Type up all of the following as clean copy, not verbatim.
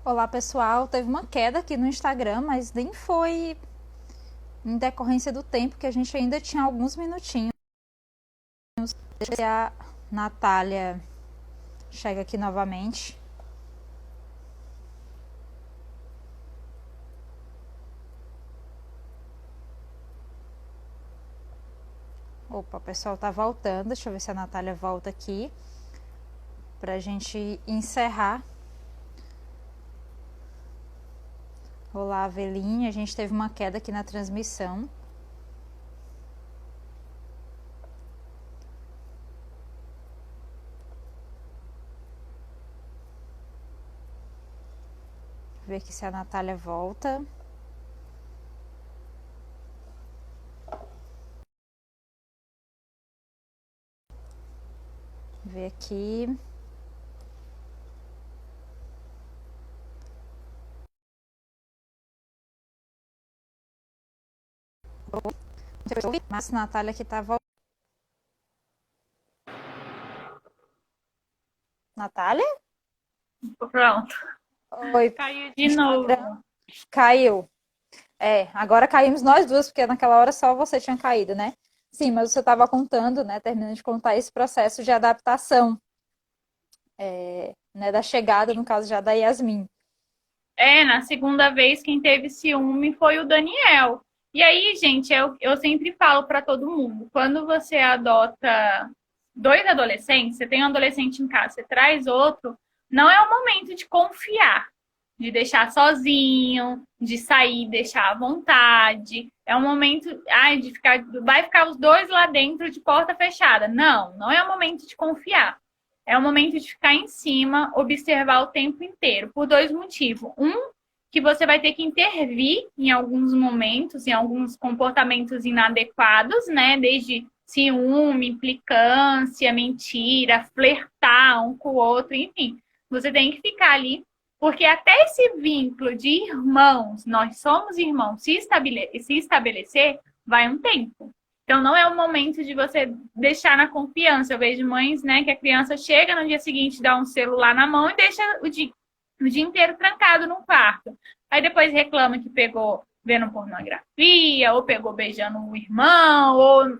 Olá, pessoal. Teve uma queda aqui no Instagram, mas nem foi em decorrência do tempo, que a gente ainda tinha alguns minutinhos. Deixa eu ver se a Natália chega aqui novamente. Opa, o pessoal tá voltando. Deixa eu ver se a Natália volta aqui pra gente encerrar. Olá, Avelinha. A gente teve uma queda aqui na transmissão. Ver aqui se a Natália volta. Ver aqui. Mas a Natália aqui tá voltando. Natália? Pronto. Oi, Caiu de Instagram. novo. Caiu. Agora caímos nós duas, porque naquela hora só você tinha caído, né? Sim, mas você estava contando, né? Terminando de contar esse processo de adaptação, né? Da chegada, no caso já da Yasmin. Na segunda vez quem teve ciúme foi o Daniel. E aí, gente, eu sempre falo para todo mundo, quando você adota dois adolescentes, você tem um adolescente em casa, você traz outro, não é o momento de confiar, de deixar sozinho, de sair, deixar à vontade. É um momento, de ficar, vai ficar os dois lá dentro de porta fechada. Não, não é o momento de confiar. É o momento de ficar em cima, observar o tempo inteiro, por dois motivos. Um, que você vai ter que intervir em alguns momentos, em alguns comportamentos inadequados, né? Desde ciúme, implicância, mentira, flertar um com o outro, enfim. Você tem que ficar ali, porque até esse vínculo de irmãos, nós somos irmãos, se estabelecer, vai um tempo. Então, não é o momento de você deixar na confiança. Eu vejo mães, né, que a criança chega no dia seguinte, dá um celular na mão e deixa o dia inteiro trancado no quarto. Aí depois reclama que pegou vendo pornografia, ou pegou beijando o irmão, ou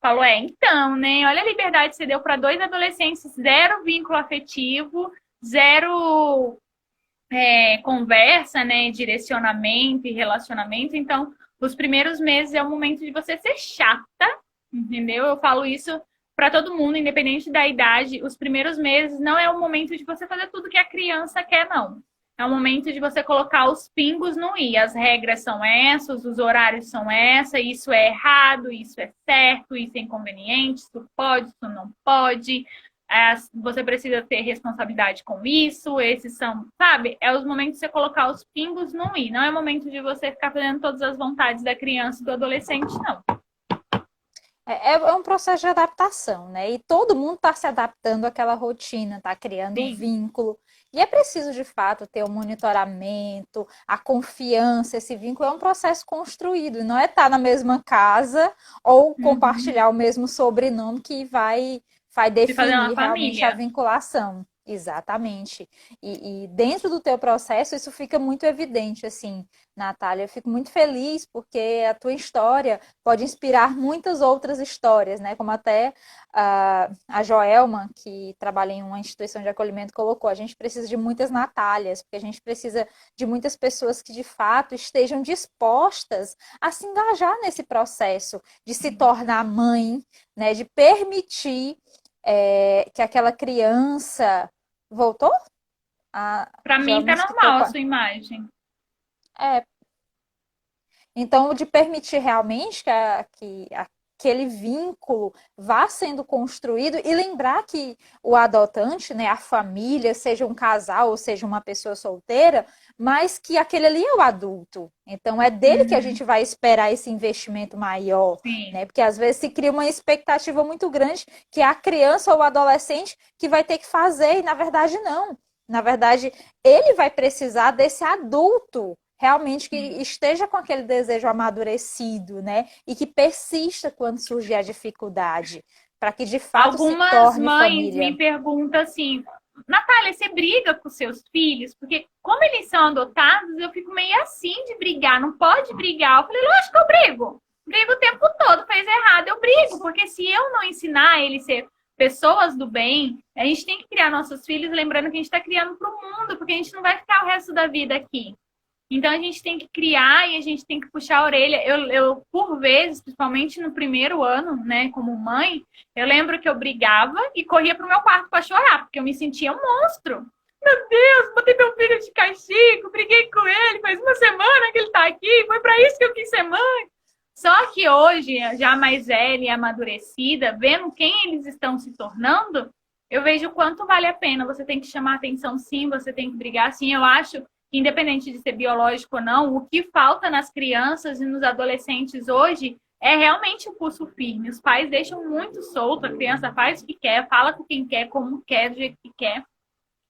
falou, então, né, olha a liberdade que você deu para dois adolescentes, zero vínculo afetivo, zero conversa, né, direcionamento e relacionamento. Então, os primeiros meses é o momento de você ser chata, entendeu? Eu falo isso para todo mundo, independente da idade. Os primeiros meses não é o momento de você fazer tudo que a criança quer, não. É o momento de você colocar os pingos no i. As regras são essas, os horários são essa, isso é errado, isso é certo, isso é inconveniente, isso pode, isso não pode. Você precisa ter responsabilidade com isso, esses são, sabe? É os momentos de você colocar os pingos no i. Não é o momento de você ficar fazendo todas as vontades da criança e do adolescente, não. É um processo de adaptação, né? E todo mundo está se adaptando àquela rotina, está criando um Sim. vínculo. E é preciso, de fato, ter o monitoramento, a confiança. Esse vínculo é um processo construído, não é estar na mesma casa ou Uhum. compartilhar o mesmo sobrenome que vai De fazer uma definir realmente a família. vinculação. Exatamente. E dentro do teu processo, isso fica muito evidente, assim, Natália. Eu fico muito feliz porque a tua história pode inspirar muitas outras histórias, né? Como até a Joelma, que trabalha em uma instituição de acolhimento, colocou: a gente precisa de muitas Natálias, porque a gente precisa de muitas pessoas que de fato estejam dispostas a se engajar nesse processo de se tornar mãe, né? De permitir que aquela criança voltou? A Para mim Joelma tá disse que ficou normal com a sua imagem. é, então, de permitir realmente que aquele vínculo vá sendo construído e lembrar que o adotante, né, a família, seja um casal ou seja uma pessoa solteira, mas que aquele ali é o adulto. Então, é dele que a Uhum. gente vai esperar esse investimento maior, Sim. né? Porque às vezes se cria uma expectativa muito grande que é a criança ou o adolescente que vai ter que fazer, e na verdade não. Na verdade, ele vai precisar desse adulto realmente que Sim. esteja com aquele desejo amadurecido, né? E que persista quando surgir a dificuldade, para que de fato se Algumas torne mães me família. perguntam assim, Natália, você briga com seus filhos? Porque como eles são adotados, eu fico meio assim de brigar. Não pode brigar. Eu falei, lógico que eu brigo. Brigo o tempo todo. Fez errado, eu brigo. Porque se eu não ensinar eles a ser pessoas do bem, a gente tem que criar nossos filhos lembrando que a gente está criando para o mundo, porque a gente não vai ficar o resto da vida aqui. Então a gente tem que criar e a gente tem que puxar a orelha. Eu por vezes, principalmente no primeiro ano, né, como mãe, eu lembro que eu brigava e corria pro meu quarto para chorar, porque eu me sentia um monstro. Meu Deus, botei meu filho de castigo, briguei com ele, faz uma semana que ele tá aqui, foi para isso que eu quis ser mãe. Só que hoje, já mais velha e amadurecida, vendo quem eles estão se tornando, eu vejo o quanto vale a pena. Você tem que chamar atenção sim, você tem que brigar sim. Eu acho independente de ser biológico ou não, o que falta nas crianças e nos adolescentes hoje é realmente o pulso firme. Os pais deixam muito solto, a criança faz o que quer, fala com quem quer, como quer, do jeito que quer.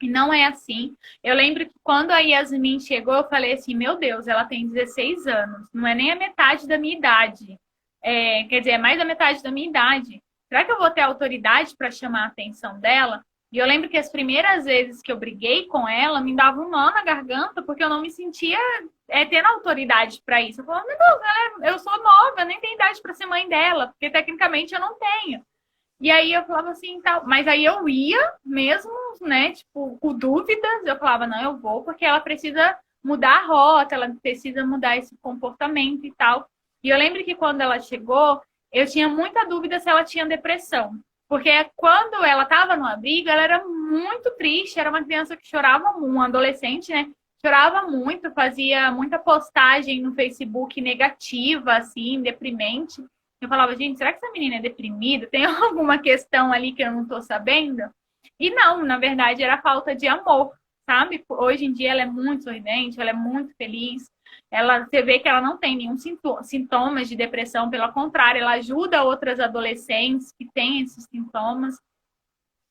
E não é assim. Eu lembro que quando a Yasmin chegou, eu falei assim, meu Deus, ela tem 16 anos, não é nem a metade da minha idade. Quer dizer, é mais da metade da minha idade. Será que eu vou ter autoridade para chamar a atenção dela? E eu lembro que as primeiras vezes que eu briguei com ela, me dava um nó na garganta, porque eu não me sentia tendo autoridade para isso. Eu falava, meu Deus, eu sou nova, eu nem tenho idade para ser mãe dela, porque tecnicamente eu não tenho. E aí eu falava assim, tal. Mas aí eu ia mesmo, né, tipo, com dúvidas, eu falava, não, eu vou, porque ela precisa mudar a rota, ela precisa mudar esse comportamento e tal. E eu lembro que quando ela chegou, eu tinha muita dúvida se ela tinha depressão. Porque quando ela estava no abrigo, ela era muito triste, era uma criança que chorava muito, um adolescente, né? Chorava muito, fazia muita postagem no Facebook negativa, assim, deprimente. Eu falava, gente, será que essa menina é deprimida? Tem alguma questão ali que eu não estou sabendo? E não, na verdade, era falta de amor, sabe? Hoje em dia ela é muito sorridente, ela é muito feliz. Você vê que ela não tem nenhum sintomas de depressão, pelo contrário, ela ajuda outras adolescentes que têm esses sintomas.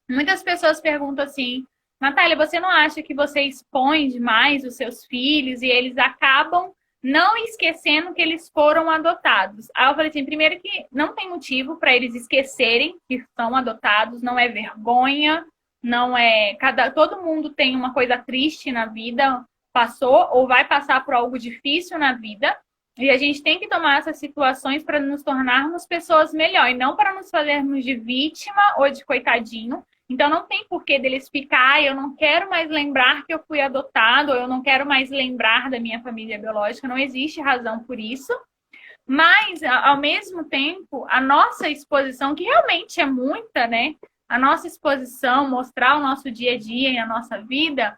Muitas pessoas perguntam assim, Natália, você não acha que você expõe demais os seus filhos e eles acabam não esquecendo que eles foram adotados? Aí eu falei assim, primeiro que não tem motivo para eles esquecerem que são adotados, não é vergonha, não é... Todo mundo tem uma coisa triste na vida, passou ou vai passar por algo difícil na vida, e a gente tem que tomar essas situações para nos tornarmos pessoas melhores, não para nos fazermos de vítima ou de coitadinho. Então não tem porquê deles ficar, eu não quero mais lembrar que eu fui adotado, ou eu não quero mais lembrar da minha família biológica, não existe razão por isso. Mas, ao mesmo tempo, a nossa exposição, que realmente é muita, né? A nossa exposição, mostrar o nosso dia a dia e a nossa vida,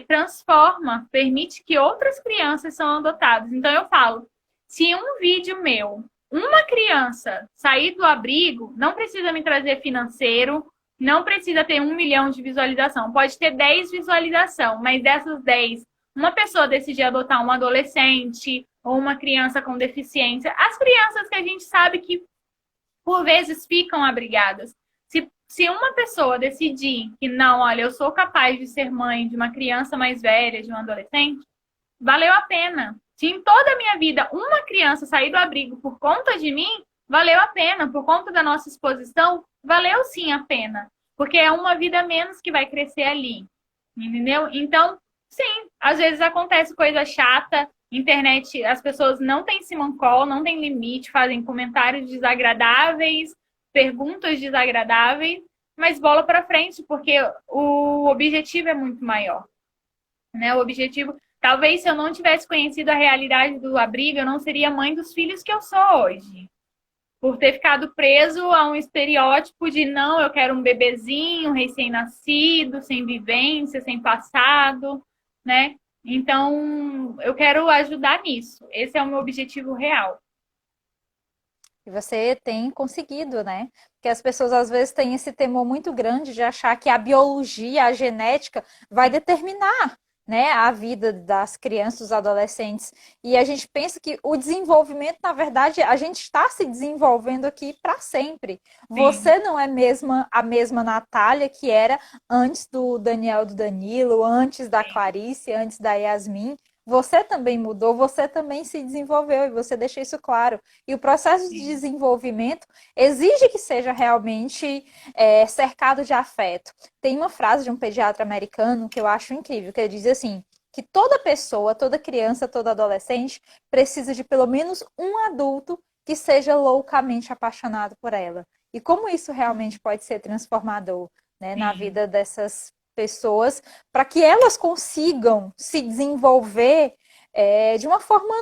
transforma, permite que outras crianças sejam adotadas. Então eu falo, se um vídeo meu, uma criança sair do abrigo, não precisa me trazer financeiro, não precisa ter 1 milhão de visualização, pode ter 10 visualização, mas dessas 10, uma pessoa decidir adotar um adolescente ou uma criança com deficiência, as crianças que a gente sabe que por vezes ficam abrigadas. Se uma pessoa decidir que não, olha, eu sou capaz de ser mãe de uma criança mais velha, de um adolescente, valeu a pena. Se em toda a minha vida uma criança sair do abrigo por conta de mim, valeu a pena. Por conta da nossa exposição, valeu sim a pena. Porque é uma vida menos que vai crescer ali. Entendeu? Então, sim, às vezes acontece coisa chata, internet, as pessoas não têm simancol, não têm limite, fazem comentários desagradáveis, perguntas desagradáveis, mas bola para frente, porque o objetivo é muito maior, né? O objetivo, talvez se eu não tivesse conhecido a realidade do abrigo, eu não seria mãe dos filhos que eu sou hoje. Por ter ficado preso a um estereótipo de não, eu quero um bebezinho recém-nascido, sem vivência, sem passado, né? Então, eu quero ajudar nisso. Esse é o meu objetivo real. E você tem conseguido, né? Porque as pessoas às vezes têm esse temor muito grande de achar que a biologia, a genética vai determinar, né, a vida das crianças, dos adolescentes. E a gente pensa que o desenvolvimento, na verdade, a gente está se desenvolvendo aqui para sempre. Sim. Você não é a mesma Natália que era antes do Daniel, do Danilo, antes da Sim. Clarice, antes da Yasmin. você também mudou, você também se desenvolveu e você deixa isso claro. E o processo de desenvolvimento exige que seja realmente cercado de afeto. Tem uma frase de um pediatra americano que eu acho incrível, que ele diz assim, que toda pessoa, toda criança, todo adolescente precisa de pelo menos um adulto que seja loucamente apaixonado por ela. E como isso realmente pode ser transformador, né, na Sim. vida dessas pessoas, para que elas consigam se desenvolver de uma forma,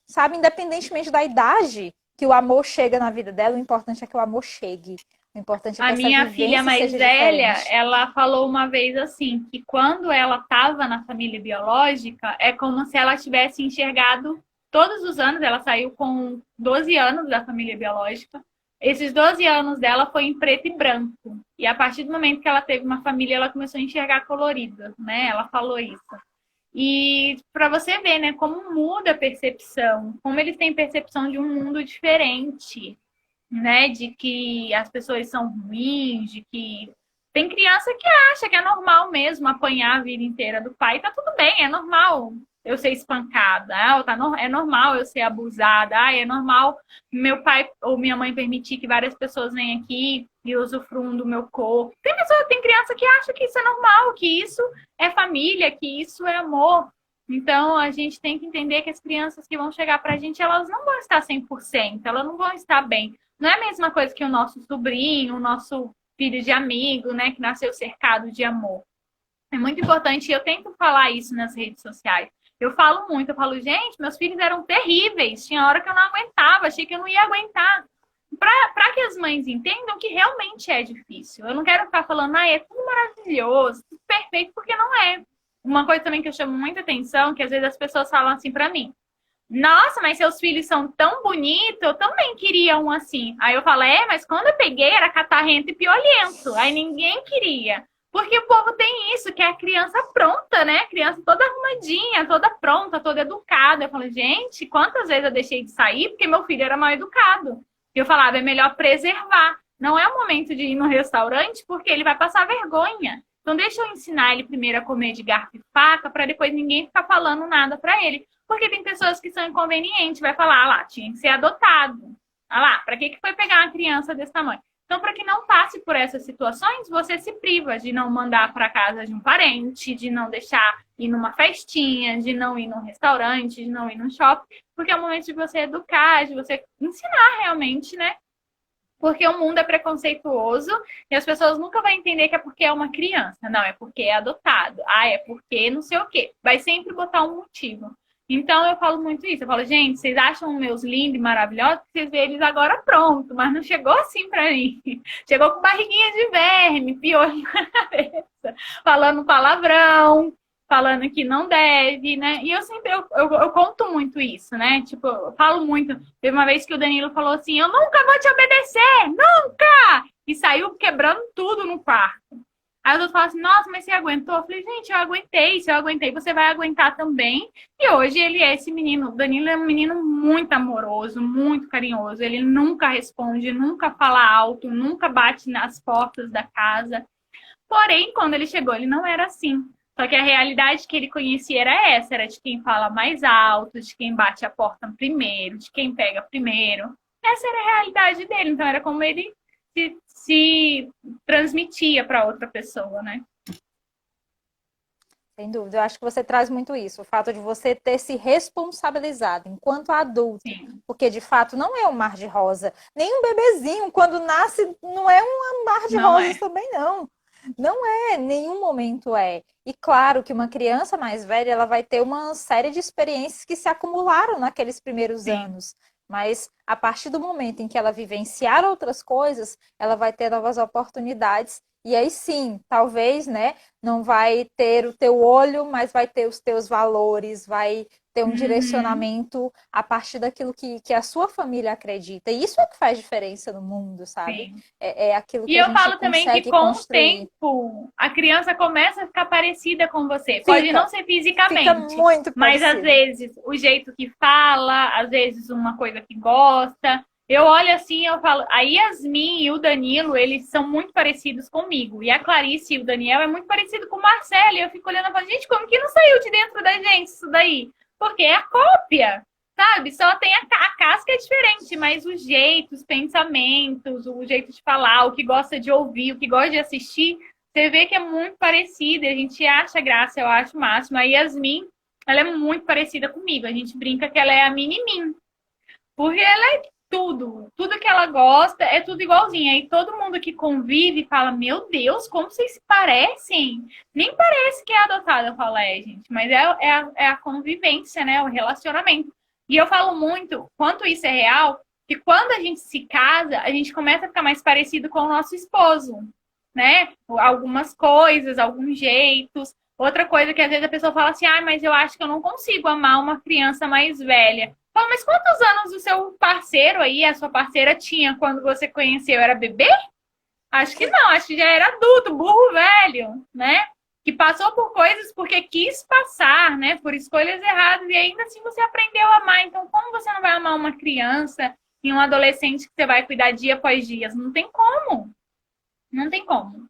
sabe, independentemente da idade que o amor chega na vida dela, o importante é que o amor chegue. O importante é que A essa minha filha vivência mais seja velha, diferente. ela falou uma vez assim, que quando ela estava na família biológica, é como se ela tivesse enxergado todos os anos, ela saiu com 12 anos da família biológica. Esses 12 anos dela foi em preto e branco. E a partir do momento que ela teve uma família, ela começou a enxergar colorida, né? Ela falou isso. E para você ver, né, como muda a percepção, como eles têm percepção de um mundo diferente, né? De que as pessoas são ruins, de que tem criança que acha que é normal mesmo apanhar a vida inteira do pai, tá tudo bem, é normal eu ser espancada, é normal eu ser abusada, é normal meu pai ou minha mãe permitir que várias pessoas venham aqui e usufruam do meu corpo. Tem criança que acha que isso é normal, que isso é família, que isso é amor. Então, a gente tem que entender que as crianças que vão chegar pra gente, elas não vão estar 100%, elas não vão estar bem. Não é a mesma coisa que o nosso sobrinho, o nosso filho de amigo, né, que nasceu cercado de amor. É muito importante, e eu tento falar isso nas redes sociais. Eu falo muito, eu falo, gente, meus filhos eram terríveis, tinha hora que eu não aguentava, achei que eu não ia aguentar. Para que as mães entendam que realmente é difícil. Eu não quero ficar falando, é tudo maravilhoso, tudo perfeito, porque não é. Uma coisa também que eu chamo muita atenção, que às vezes as pessoas falam assim para mim, nossa, mas seus filhos são tão bonitos, eu também queria um assim. Aí eu falo, mas quando eu peguei era catarrento e piolento. Aí ninguém queria. Porque o povo tem isso, que é a criança pronta, né? A criança toda arrumadinha, toda pronta, toda educada. Eu falo, gente, quantas vezes eu deixei de sair porque meu filho era mal educado? Eu falava, é melhor preservar. Não é o momento de ir no restaurante porque ele vai passar vergonha. Então deixa eu ensinar ele primeiro a comer de garfo e faca para depois ninguém ficar falando nada para ele. Porque tem pessoas que são inconvenientes, vai falar, lá, tinha que ser adotado. Ah lá, para que foi pegar uma criança desse tamanho? Então, para que não passe por essas situações, você se priva de não mandar para casa de um parente, de não deixar ir numa festinha, de não ir num restaurante, de não ir num shopping, porque é o momento de você educar, de você ensinar realmente, né? Porque o mundo é preconceituoso e as pessoas nunca vão entender que é porque é uma criança. Não, é porque é adotado. É porque não sei o quê. Vai sempre botar um motivo. Então eu falo muito isso. Eu falo, gente, vocês acham meus lindos e maravilhosos? Vocês veem eles agora pronto, mas não chegou assim pra mim. Chegou com barriguinha de verme, piolho na cabeça, falando palavrão, falando que não deve, né? E eu sempre eu conto muito isso, né? Tipo, eu falo muito. Teve uma vez que o Danilo falou assim: eu nunca vou te obedecer, nunca! E saiu quebrando tudo no quarto. Aí os outros falam assim, nossa, mas você aguentou? Eu falei, gente, eu aguentei, se eu aguentei, você vai aguentar também. E hoje ele é esse menino, o Danilo é um menino muito amoroso, muito carinhoso. Ele nunca responde, nunca fala alto, nunca bate nas portas da casa. Porém, quando ele chegou, ele não era assim. Só que a realidade que ele conhecia era essa, era de quem fala mais alto, de quem bate a porta primeiro, de quem pega primeiro. Essa era a realidade dele, então era como ele se transmitia para outra pessoa, né? Sem dúvida, eu acho que você traz muito isso, o fato de você ter se responsabilizado enquanto adulto, Sim. porque de fato não é um mar de rosa, nem um bebezinho quando nasce não é um mar de Não rosas é. também não. Não é, nenhum momento é. E claro que uma criança mais velha, ela vai ter uma série de experiências que se acumularam naqueles primeiros Sim. anos. Mas a partir do momento em que ela vivenciar outras coisas, ela vai ter novas oportunidades. E aí sim, talvez, né, não vai ter o teu olho, mas vai ter os teus valores, vai ter um Uhum. direcionamento a partir daquilo que a sua família acredita. E isso é o que faz diferença no mundo, sabe? Sim. É aquilo E que a eu gente falo também que consegue com o construir. tempo a criança começa a ficar parecida com você. Pode não Fica, ser fica fisicamente, muito mas às parecido. vezes o jeito que fala, às vezes uma coisa que gosta. Eu olho assim, eu falo, a Yasmin e o Danilo, eles são muito parecidos comigo. E a Clarice e o Daniel é muito parecido com o Marcelo. E eu fico olhando e falo, gente, como que não saiu de dentro da gente isso daí? Porque é a cópia, sabe? Só tem a casca é diferente, mas os jeitos, os pensamentos, o jeito de falar, o que gosta de ouvir, o que gosta de assistir, você vê que é muito parecido. A gente acha graça, eu acho o máximo. A Yasmin, ela é muito parecida comigo. A gente brinca que ela é a mini-mim. Porque ela é tudo. Tudo que ela gosta é tudo igualzinho. Aí todo mundo que convive fala: Meu Deus, como vocês se parecem? Nem parece que é adotada. Eu falo: É, gente, mas é a convivência, né? O relacionamento. E eu falo muito, quanto isso é real, que quando a gente se casa, a gente começa a ficar mais parecido com o nosso esposo, né? Algumas coisas, alguns jeitos. Outra coisa que às vezes a pessoa fala assim: mas eu acho que eu não consigo amar uma criança mais velha. Fala, mas quantos anos o seu parceiro aí, a sua parceira tinha quando você conheceu? Era bebê? Acho que não, acho que já era adulto, burro velho, né? Que passou por coisas porque quis passar, né? Por escolhas erradas e ainda assim você aprendeu a amar. Então, como você não vai amar uma criança e um adolescente que você vai cuidar dia após dia? Não tem como. Não tem como.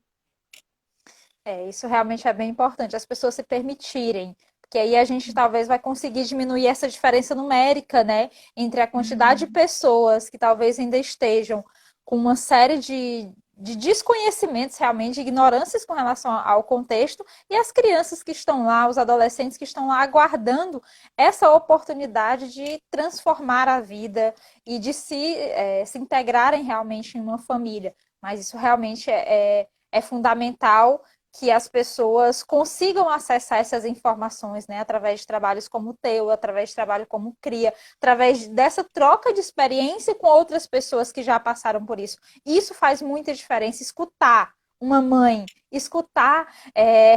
Isso realmente é bem importante, as pessoas se permitirem, porque aí a gente talvez vai conseguir diminuir essa diferença numérica, né, entre a quantidade de pessoas que talvez ainda estejam com uma série de desconhecimentos realmente, de ignorâncias com relação ao contexto, e as crianças que estão lá, os adolescentes que estão lá aguardando essa oportunidade de transformar a vida e de se integrarem realmente em uma família. Mas isso realmente é fundamental que as pessoas consigam acessar essas informações, né, através de trabalhos como o teu, através de trabalho como CRIA, através dessa troca de experiência com outras pessoas que já passaram por isso. Isso faz muita diferença, escutar uma mãe, escutar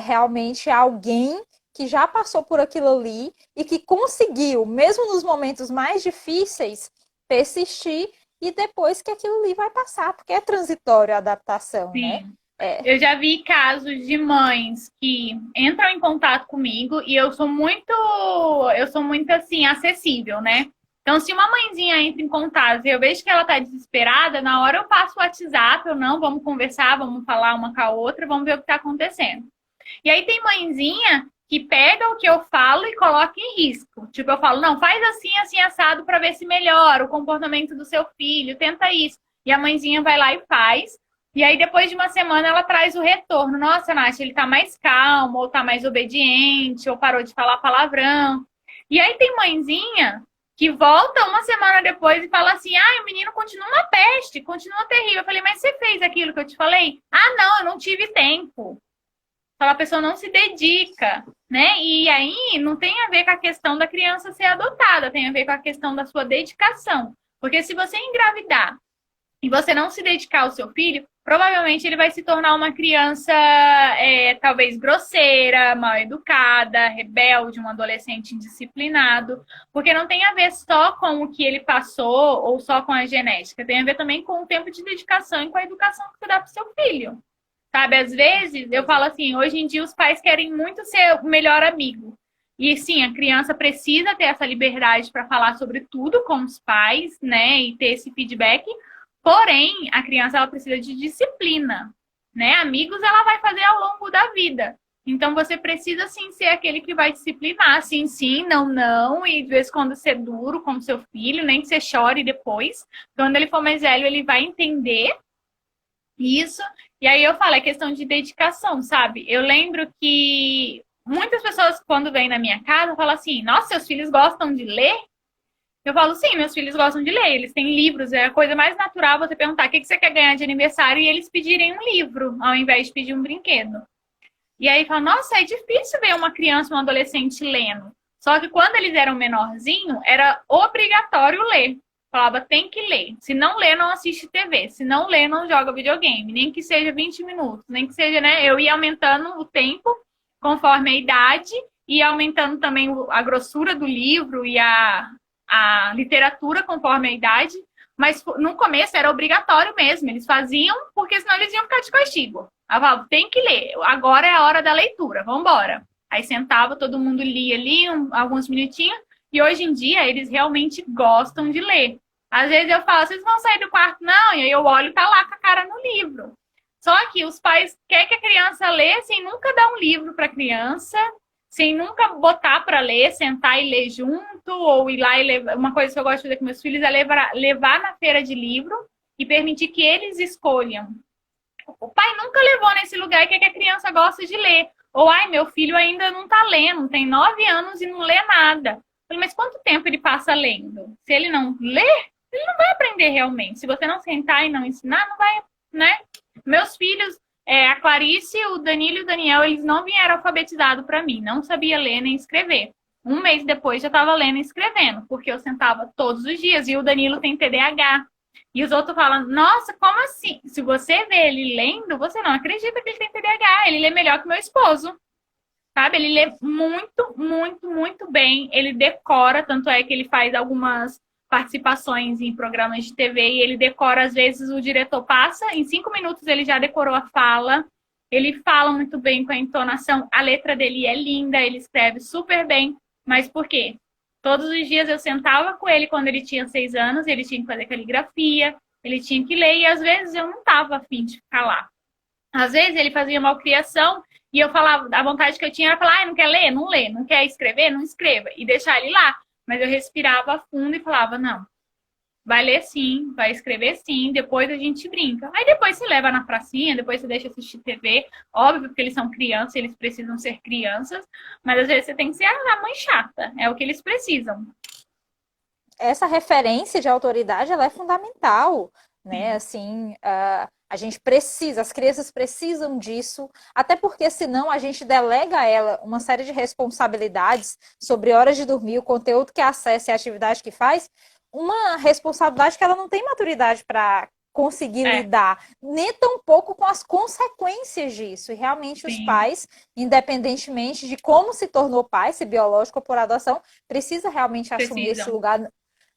realmente alguém que já passou por aquilo ali e que conseguiu, mesmo nos momentos mais difíceis, persistir e depois que aquilo ali vai passar, porque é transitório a adaptação, né? Sim. Eu já vi casos de mães que entram em contato comigo e eu sou muito assim, acessível, né? Então, se uma mãezinha entra em contato e eu vejo que ela tá desesperada, na hora eu passo o WhatsApp, ou não, vamos conversar, vamos falar uma com a outra, vamos ver o que tá acontecendo. E aí tem mãezinha que pega o que eu falo e coloca em risco. Tipo, eu falo, não, faz assim, assim, assado para ver se melhora o comportamento do seu filho, tenta isso. E a mãezinha vai lá e faz. E aí, depois de uma semana, ela traz o retorno. Nossa, Nath, ele tá mais calmo, ou tá mais obediente, ou parou de falar palavrão. E aí tem mãezinha que volta uma semana depois e fala assim: o menino continua uma peste, continua terrível. Eu falei, mas você fez aquilo que eu te falei? Ah, não, eu não tive tempo. Fala, a pessoa não se dedica, né? E aí não tem a ver com a questão da criança ser adotada, tem a ver com a questão da sua dedicação. Porque se você engravidar e você não se dedicar ao seu filho, provavelmente ele vai se tornar uma criança talvez grosseira, mal educada, rebelde, um adolescente indisciplinado, porque não tem a ver só com o que ele passou ou só com a genética, tem a ver também com o tempo de dedicação e com a educação que você dá para o seu filho. Sabe, às vezes eu falo assim, hoje em dia os pais querem muito ser o melhor amigo. E sim, a criança precisa ter essa liberdade para falar sobre tudo com os pais, né, e ter esse feedback. Porém, a criança ela precisa de disciplina, né? Amigos ela vai fazer ao longo da vida. Então você precisa sim ser aquele que vai disciplinar, sim, sim, não, não, e de vez em quando ser duro com seu filho, nem que você chore depois. Quando ele for mais velho, ele vai entender isso. E aí eu falo, é questão de dedicação, sabe? Eu lembro que muitas pessoas, quando vêm na minha casa, falam assim: Nossa, seus filhos gostam de ler? Eu falo, sim, meus filhos gostam de ler, eles têm livros, é a coisa mais natural você perguntar o que você quer ganhar de aniversário e eles pedirem um livro, ao invés de pedir um brinquedo. E aí fala, nossa, é difícil ver uma criança, um adolescente lendo. Só que quando eles eram menorzinhos, era obrigatório ler. Falava, tem que ler. Se não ler, não assiste TV. Se não ler, não joga videogame. Nem que seja 20 minutos. Nem que seja, né? Eu ia aumentando o tempo conforme a idade e aumentando também a grossura do livro e a literatura conforme a idade, mas no começo era obrigatório mesmo, eles faziam porque senão eles iam ficar de castigo. Eu falava, tem que ler, agora é a hora da leitura, vamos embora. Aí sentava, todo mundo lia ali alguns minutinhos, e hoje em dia eles realmente gostam de ler. Às vezes eu falo, vocês vão sair do quarto? Não, e aí eu olho e tá lá com a cara no livro. Só que os pais querem que a criança lê, assim, nunca dá um livro para a criança, sem nunca botar para ler, sentar e ler junto, ou ir lá e levar. Uma coisa que eu gosto de fazer com meus filhos é levar na feira de livro e permitir que eles escolham. O pai nunca levou nesse lugar que a criança gosta de ler. Ou, ai, meu filho ainda não está lendo, tem 9 anos e não lê nada. Eu falei, mas quanto tempo ele passa lendo? Se ele não lê, ele não vai aprender realmente. Se você não sentar e não ensinar, não vai, né? Meus filhos, a Clarice, o Danilo e o Daniel, eles não vieram alfabetizados para mim. Não sabia ler nem escrever. Um mês depois já estava lendo e escrevendo, porque eu sentava todos os dias. E o Danilo tem TDAH. E os outros falam, nossa, como assim? Se você vê ele lendo, você não acredita que ele tem TDAH. Ele lê melhor que meu esposo. Sabe? Ele lê muito, muito, muito bem. Ele decora, tanto é que ele faz algumas participações em programas de TV e ele decora, às vezes o diretor passa, em 5 minutos ele já decorou a fala. Ele fala muito bem com a entonação. A letra dele é linda, ele escreve super bem. Mas por quê? Todos os dias eu sentava com ele quando ele tinha 6 anos, ele tinha que fazer caligrafia, ele tinha que ler, e às vezes eu não estava afim de ficar lá. Às vezes ele fazia malcriação e eu falava, a vontade que eu tinha era falar, não quer ler? Não lê. Não quer escrever? Não escreva. E deixar ele lá. Mas eu respirava fundo e falava, não, vai ler sim, vai escrever sim, depois a gente brinca. Aí depois você leva na pracinha, depois você deixa assistir TV, óbvio, porque eles são crianças, eles precisam ser crianças, mas às vezes você tem que ser a mãe chata, é o que eles precisam. Essa referência de autoridade, ela é fundamental, né? Sim. Assim, a gente precisa, as crianças precisam disso, até porque senão a gente delega a ela uma série de responsabilidades sobre horas de dormir, o conteúdo que acessa e a atividade que faz, uma responsabilidade que ela não tem maturidade para conseguir lidar, nem tão pouco com as consequências disso. E realmente os pais, independentemente de como se tornou pai, se biológico ou por adoção, precisa realmente assumir esse lugar.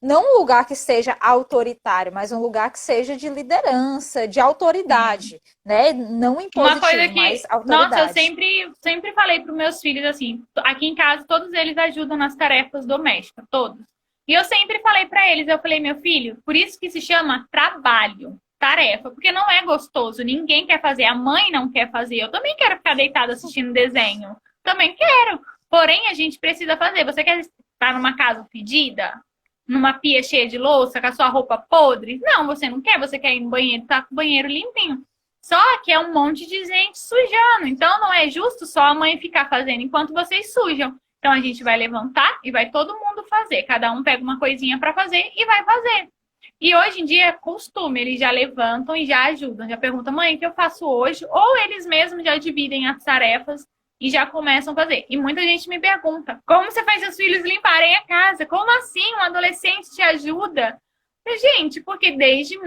Não um lugar que seja autoritário, mas um lugar que seja de liderança, de autoridade, né? Não impositivo, uma coisa que, mas autoridade. Nossa, eu sempre falei para os meus filhos assim, aqui em casa todos eles ajudam nas tarefas domésticas, todos. E eu sempre falei para eles, eu falei, meu filho, por isso que se chama trabalho, tarefa, porque não é gostoso, ninguém quer fazer, a mãe não quer fazer, eu também quero ficar deitada assistindo desenho, também quero, porém a gente precisa fazer. Você quer estar numa casa fedida? Numa pia cheia de louça, com a sua roupa podre? Não, você não quer, você quer ir no banheiro, tá com o banheiro limpinho. Só que é um monte de gente sujando, então não é justo só a mãe ficar fazendo enquanto vocês sujam. Então a gente vai levantar e vai todo mundo fazer. Cada um pega uma coisinha para fazer e vai fazer. E hoje em dia é costume, eles já levantam e já ajudam. Já perguntam, mãe, o que eu faço hoje? Ou eles mesmos já dividem as tarefas e já começam a fazer. E muita gente me pergunta, como você faz seus filhos limparem a casa? Como assim um adolescente te ajuda? Gente, porque desde o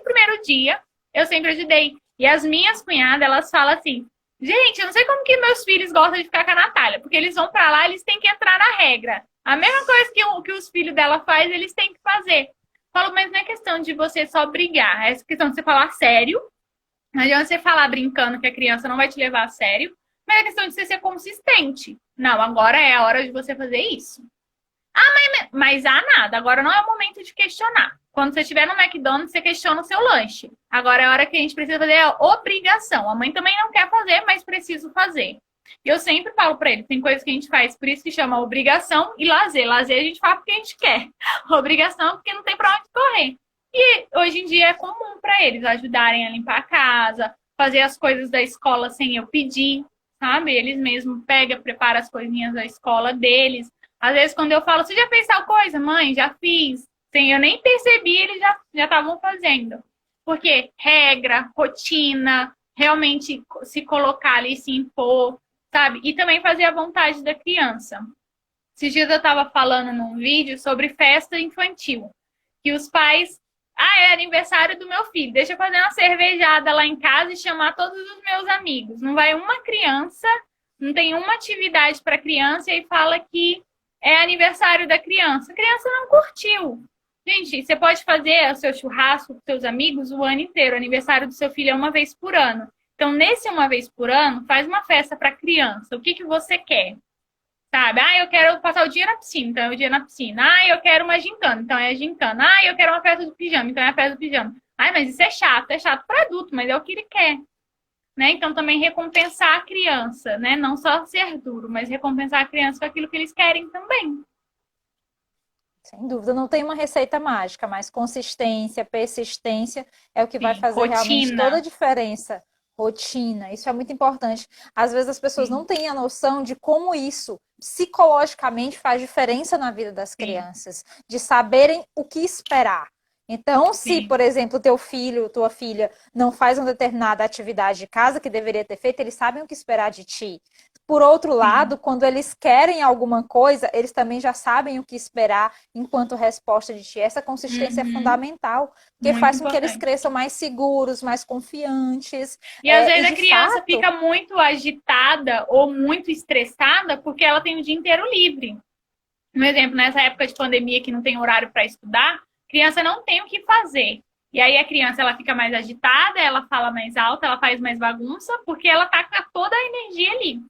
primeiro dia, eu sempre ajudei. E as minhas cunhadas, elas falam assim, gente, eu não sei como que meus filhos gostam de ficar com a Natália, porque eles vão pra lá, eles têm que entrar na regra. A mesma coisa que os filhos dela faz, eles têm que fazer. Falo, mas não é questão de você só brigar, é questão de você falar sério. Não adianta você falar brincando que a criança não vai te levar a sério, mas é questão de você ser consistente. Não, agora é a hora de você fazer isso. Mas nada, agora não é o momento de questionar. Quando você estiver no McDonald's, você questiona o seu lanche. Agora é a hora que a gente precisa fazer a obrigação. A mãe também não quer fazer, mas preciso fazer. E eu sempre falo pra ele, tem coisas que a gente faz, por isso que chama obrigação e lazer. Lazer a gente faz porque a gente quer. Obrigação porque não tem pra onde correr. E hoje em dia é comum pra eles ajudarem a limpar a casa, fazer as coisas da escola sem eu pedir, sabe? Eles mesmos pegam, preparam as coisinhas da escola deles. Às vezes quando eu falo, você já fez tal coisa? Mãe, já fiz. Sem eu nem percebi, eles já estavam fazendo. Porque regra, rotina, realmente se colocar ali, se impor, sabe? E também fazer a vontade da criança. Esses dias eu estava falando num vídeo sobre festa infantil. Que os pais... é aniversário do meu filho. Deixa eu fazer uma cervejada lá em casa e chamar todos os meus amigos. Não vai uma criança, não tem uma atividade para criança e fala que é aniversário da criança. A criança não curtiu. Gente, você pode fazer o seu churrasco com seus amigos o ano inteiro. O aniversário do seu filho é uma vez por ano. Então, nesse uma vez por ano, faz uma festa para criança. O que você quer? Sabe? Eu quero passar o dia na piscina, então é o dia na piscina. Eu quero uma gincana, então é a gincana. Eu quero uma festa do pijama, então é a festa do pijama. Mas isso é chato para adulto, mas é o que ele quer. né? Então também recompensar a criança, né? Não só ser duro, mas recompensar a criança com aquilo que eles querem também. Sem dúvida, não tem uma receita mágica, mas consistência, persistência é o que vai Sim, fazer realmente toda a rotina. diferença. Rotina, isso é muito importante. Às vezes as pessoas não Sim, têm a noção de como isso psicologicamente faz diferença na vida das sim, crianças, de saberem o que esperar. Então, se, sim. por exemplo, teu filho, tua filha não faz uma determinada atividade de casa que deveria ter feito, eles sabem o que esperar de ti. Por outro lado, Sim, quando eles querem alguma coisa, eles também já sabem o que esperar enquanto resposta de ti. Essa consistência é uhum, fundamental, porque muito faz com que eles importante. cresçam mais seguros, mais confiantes. E às E vezes a de criança fato, fica muito agitada ou muito estressada porque ela tem o dia inteiro livre. Um exemplo, nessa época de pandemia que não tem horário para estudar, a criança não tem o que fazer. E aí a criança ela fica mais agitada, ela fala mais alto, ela faz mais bagunça, porque ela tá com toda a energia ali.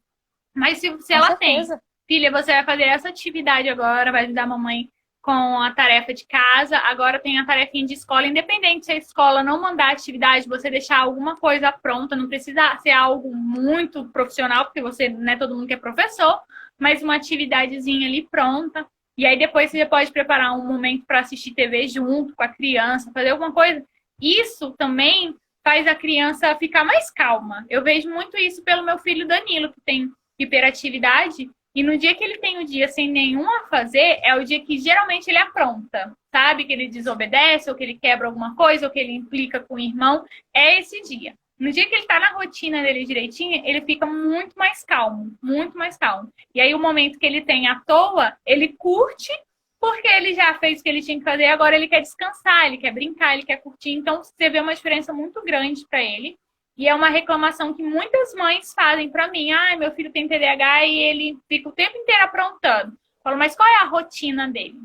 Mas se com ela tem, certeza. filha, você vai fazer essa atividade agora, vai ajudar a mamãe com a tarefa de casa, agora tem a tarefinha de escola, independente se a escola não mandar atividade, você deixar alguma coisa pronta, não precisa ser algo muito profissional, porque você, não é todo mundo que é professor, mas uma atividadezinha ali pronta. E aí depois você pode preparar um momento para assistir TV junto com a criança, fazer alguma coisa. Isso também faz a criança ficar mais calma. Eu vejo muito isso pelo meu filho Danilo, que tem hiperatividade, e no dia que ele tem o dia sem nenhum a fazer, é o dia que geralmente ele apronta, sabe? Que ele desobedece, ou que ele quebra alguma coisa, ou que ele implica com o irmão. É esse dia. No dia que ele tá na rotina dele direitinho, ele fica muito mais calmo, muito mais calmo. E aí, o momento que ele tem à toa, ele curte, porque ele já fez o que ele tinha que fazer, agora ele quer descansar, ele quer brincar, ele quer curtir. Então, você vê uma diferença muito grande para ele. E é uma reclamação que muitas mães fazem para mim. Ah, meu filho tem TDAH e ele fica o tempo inteiro aprontando. Eu falo, mas qual é a rotina dele?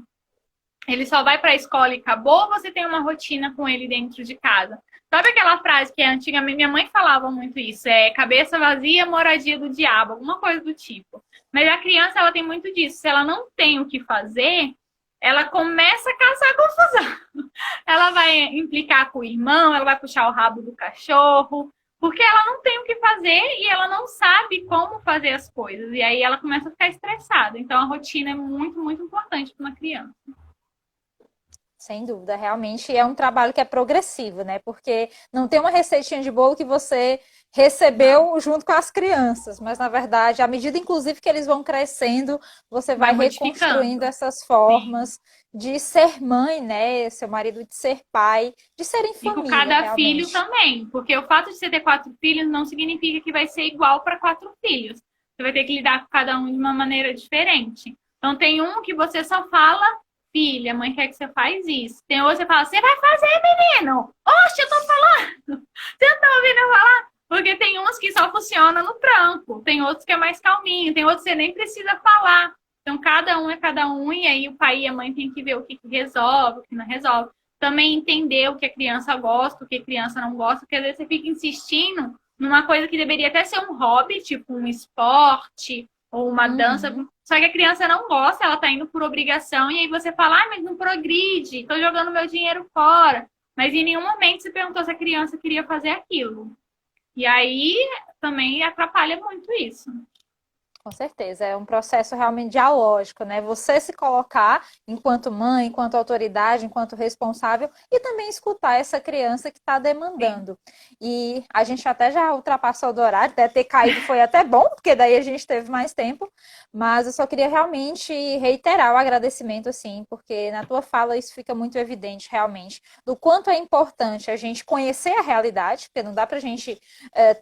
Ele só vai para a escola e acabou, ou você tem uma rotina com ele dentro de casa? Sabe aquela frase que antigamente minha mãe falava muito isso? É cabeça vazia, moradia do diabo, alguma coisa do tipo. Mas a criança, ela tem muito disso. Se ela não tem o que fazer, ela começa a caçar confusão. Ela vai implicar com o irmão, ela vai puxar o rabo do cachorro, porque ela não tem o que fazer e ela não sabe como fazer as coisas. E aí ela começa a ficar estressada. Então a rotina é muito, muito importante para uma criança. Sem dúvida, realmente é um trabalho que é progressivo, né? Porque não tem uma receitinha de bolo que você Não, recebeu junto com as crianças, mas na verdade, à medida inclusive que eles vão crescendo, você vai vai reconstruindo modificando. essas Sim. formas de ser mãe, né? Seu marido de ser pai, de ser em E com família, cada filho realmente. também, porque o fato de você ter 4 filhos não significa que vai ser igual para 4 filhos. Você vai ter que lidar com cada um de uma maneira diferente. Então tem um que você só fala, filha, a mãe quer que você faz isso. Tem outro que você fala, você vai fazer, menino! Oxe, eu tô falando! Você não tá ouvindo eu falar? Porque tem uns que só funcionam no tranco, tem outros que é mais calminho, tem outros que você nem precisa falar. Então cada um é cada um, e aí o pai e a mãe tem que ver o que resolve, o que não resolve. Também entender o que a criança gosta, o que a criança não gosta, porque às vezes você fica insistindo numa coisa que deveria até ser um hobby, tipo um esporte ou uma dança, Uhum. só que a criança não gosta, ela tá indo por obrigação, e aí você fala, ah, mas não progride, tô jogando meu dinheiro fora. Mas em nenhum momento se perguntou se a criança queria fazer aquilo. E aí também atrapalha muito isso. Com certeza, é um processo realmente dialógico, né? Você se colocar enquanto mãe, enquanto autoridade, enquanto responsável e também escutar essa criança que está Sim, demandando. E a gente até já ultrapassou do horário, deve ter caído, foi até bom, porque daí a gente teve mais tempo, mas eu só queria realmente reiterar o agradecimento, assim, porque na tua fala isso fica muito evidente, realmente, do quanto é importante a gente conhecer a realidade, porque não dá pra gente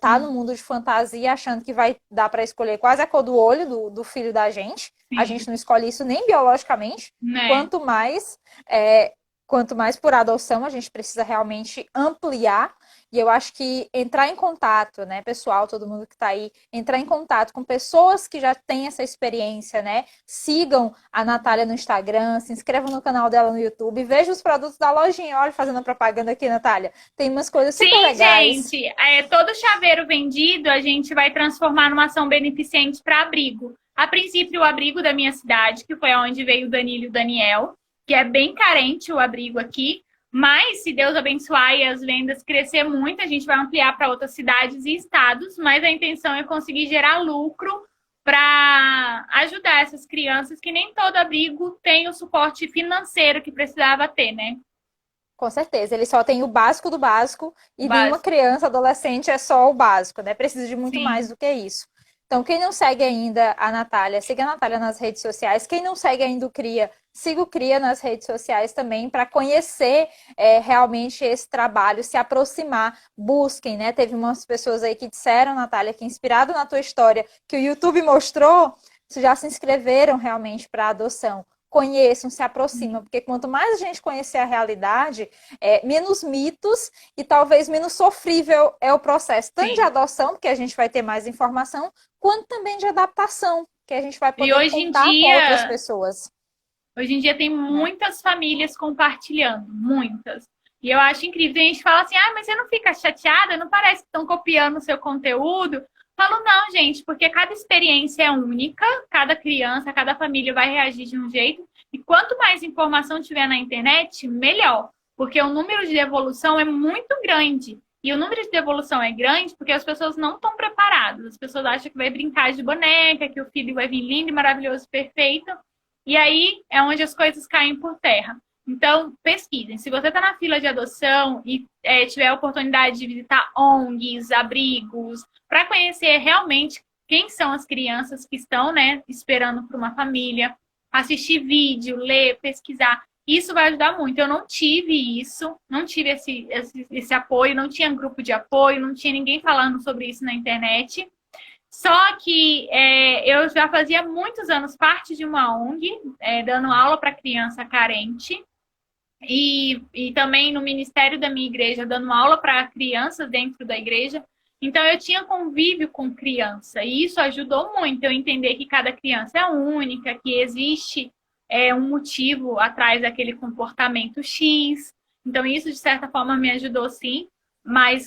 tá no mundo de fantasia achando que vai dar para escolher quase a cor do olho do filho da gente. A gente sim, não escolhe isso nem biologicamente. né? Quanto mais, é, quanto mais por adoção, a gente precisa realmente ampliar. E eu acho que entrar em contato, né, pessoal, todo mundo que está aí, entrar em contato com pessoas que já têm essa experiência, né? Sigam a Natália no Instagram, se inscrevam no canal dela no YouTube, vejam os produtos da lojinha. Olha, fazendo a propaganda aqui, Natália. Tem umas coisas super Sim, legais. gente, todo chaveiro vendido a gente vai transformar numa ação beneficente para abrigo. A princípio, o abrigo da minha cidade, que foi onde veio o Danilo e o Daniel, que é bem carente o abrigo aqui, Mas, se Deus abençoar e as vendas crescer muito, a gente vai ampliar para outras cidades e estados, mas a intenção é conseguir gerar lucro para ajudar essas crianças que nem todo abrigo tem o suporte financeiro que precisava ter, né? Com certeza, ele só tem o básico do básico e nenhuma Básico. criança, adolescente é só o básico, né? Precisa de muito mais Sim, do que isso. Então, quem não segue ainda a Natália, siga a Natália nas redes sociais. Quem não segue ainda o Cria, siga o Cria nas redes sociais também para conhecer realmente esse trabalho, se aproximar, busquem, né? Teve umas pessoas aí que disseram, Natália, que inspirado na tua história que o YouTube mostrou, já se inscreveram realmente para a adoção. Conheçam, se aproximam, porque quanto mais a gente conhecer a realidade, menos mitos e talvez menos sofrível é o processo, tanto de sim. adoção, porque a gente vai ter mais informação, quanto também de adaptação, que a gente vai E poder contar com outras pessoas. hoje em dia tem Né? muitas famílias compartilhando, muitas. E eu acho incrível. Tem gente que fala assim, ah, mas você não fica chateada? Não parece que estão copiando o seu conteúdo? Eu falo, não, gente, porque cada experiência é única, cada criança, cada família vai reagir de um jeito. E quanto mais informação tiver na internet, melhor. Porque o número de devolução é muito grande. E o número de devolução é grande porque as pessoas não estão preparadas. As pessoas acham que vai brincar de boneca, que o filho vai vir lindo, maravilhoso, perfeito. E aí é onde as coisas caem por terra. Então, pesquisem. Se você está na fila de adoção e tiver a oportunidade de visitar ONGs, abrigos, para conhecer realmente quem são as crianças que estão, né, esperando por uma família, assistir vídeo, ler, pesquisar, isso vai ajudar muito. Eu não tive isso, não tive esse apoio, não tinha grupo de apoio, não tinha ninguém falando sobre isso na internet. Só que eu já fazia muitos anos parte de uma ONG, dando aula para criança carente, e também no ministério da minha igreja, dando aula para crianças dentro da igreja. Então, eu tinha convívio com criança, e isso ajudou muito eu entender que cada criança é única, que existe um motivo atrás daquele comportamento X. Então, isso, de certa forma, me ajudou sim, mas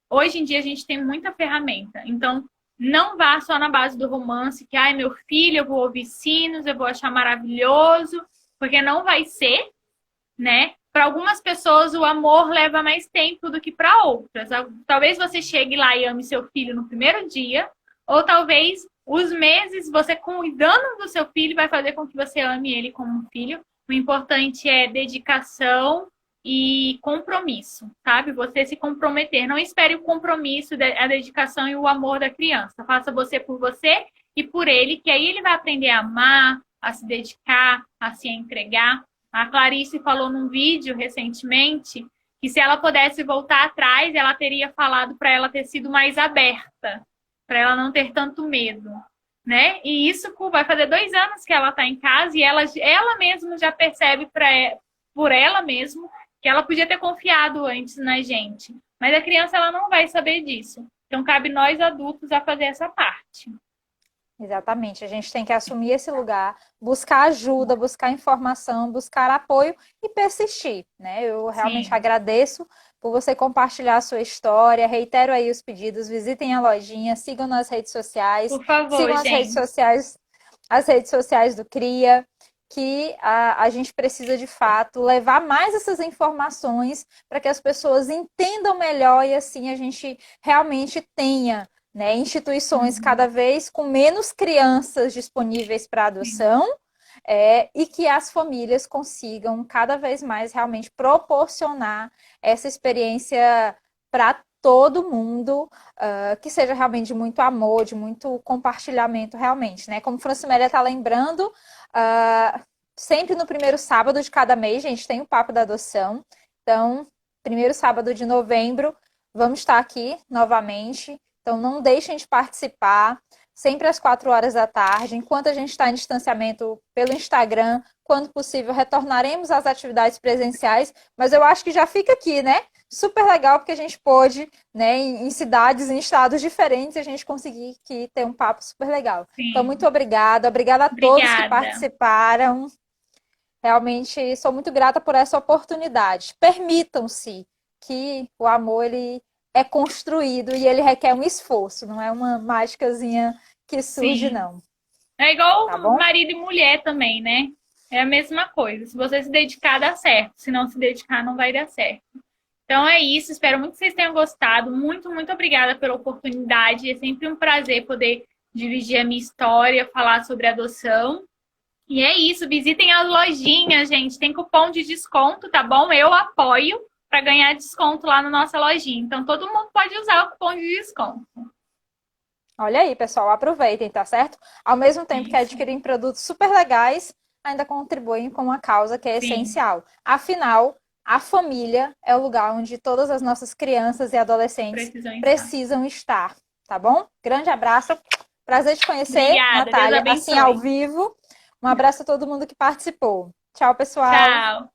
hoje em dia a gente tem muita ferramenta. Então, não vá só na base do romance, que, ai, meu filho, eu vou ouvir sinos, eu vou achar maravilhoso, porque não vai ser, né? Para algumas pessoas, o amor leva mais tempo do que para outras. Talvez você chegue lá e ame seu filho no primeiro dia, ou talvez os meses você cuidando do seu filho vai fazer com que você ame ele como um filho. O importante é dedicação e compromisso, sabe? Você se comprometer. Não espere o compromisso, a dedicação e o amor da criança. Faça você por você e por ele, que aí ele vai aprender a amar, a se dedicar, a se entregar. A Clarice falou num vídeo recentemente que se ela pudesse voltar atrás, ela teria falado para ela ter sido mais aberta, para ela não ter tanto medo, né? E isso vai fazer 2 anos que ela está em casa e ela mesma já percebe por ela mesma que ela podia ter confiado antes na gente. Mas a criança ela não vai saber disso. Então cabe nós adultos a fazer essa parte. Exatamente, a gente tem que assumir esse lugar, buscar ajuda, buscar informação, buscar apoio e persistir, né? Eu realmente Sim, agradeço por você compartilhar a sua história, reitero aí os pedidos, visitem a lojinha, sigam nas redes sociais, por favor, sigam gente. as redes sociais do CRIA, que a gente precisa de fato levar mais essas informações para que as pessoas entendam melhor e assim a gente realmente tenha, né, instituições cada Uhum. vez com menos crianças disponíveis para Sim, adoção, e que as famílias consigam cada vez mais realmente proporcionar essa experiência para todo mundo, que seja realmente de muito amor, de muito compartilhamento realmente, né? Como Francimélia está lembrando, sempre no primeiro sábado de cada mês, gente, tem o Papo da Adoção. Então, primeiro sábado de novembro, vamos estar aqui novamente. Então, não deixem de participar, sempre às 4 horas da tarde, enquanto a gente está em distanciamento pelo Instagram. Quando possível, retornaremos às atividades presenciais, mas eu acho que já fica aqui, né? Super legal, porque a gente pôde, né, em cidades, em estados diferentes, a gente conseguir que ter um papo super legal. Então, muito sim. obrigada. Obrigada a todos que Obrigada. participaram. Realmente sou muito grata por essa oportunidade. Permitam-se que o amor ele é construído e ele requer um esforço, não é uma mágicazinha que surge, Sim. não. É Tá igual bom? marido e mulher também, né? É a mesma coisa. Se você se dedicar, dá certo. Se não se dedicar, não vai dar certo. Então é isso. Espero muito que vocês tenham gostado. Muito, muito obrigada pela oportunidade. É sempre um prazer poder dividir a minha história, falar sobre adoção. E é isso. Visitem as lojinhas, gente. Tem cupom de desconto, tá bom? Eu apoio para ganhar desconto lá na nossa lojinha. Então todo mundo pode usar o cupom de desconto. Olha aí, pessoal, aproveitem, tá certo? Ao mesmo tempo que Isso. adquirem produtos super legais, ainda contribuem com uma causa que é Sim. essencial. Afinal, a família é o lugar onde todas as nossas crianças e adolescentes precisam estar, tá bom? Grande abraço. Prazer te conhecer, Obrigada, Natália, Deus assim abençoe. ao vivo. Um abraço a todo mundo que participou. Tchau, pessoal. Tchau.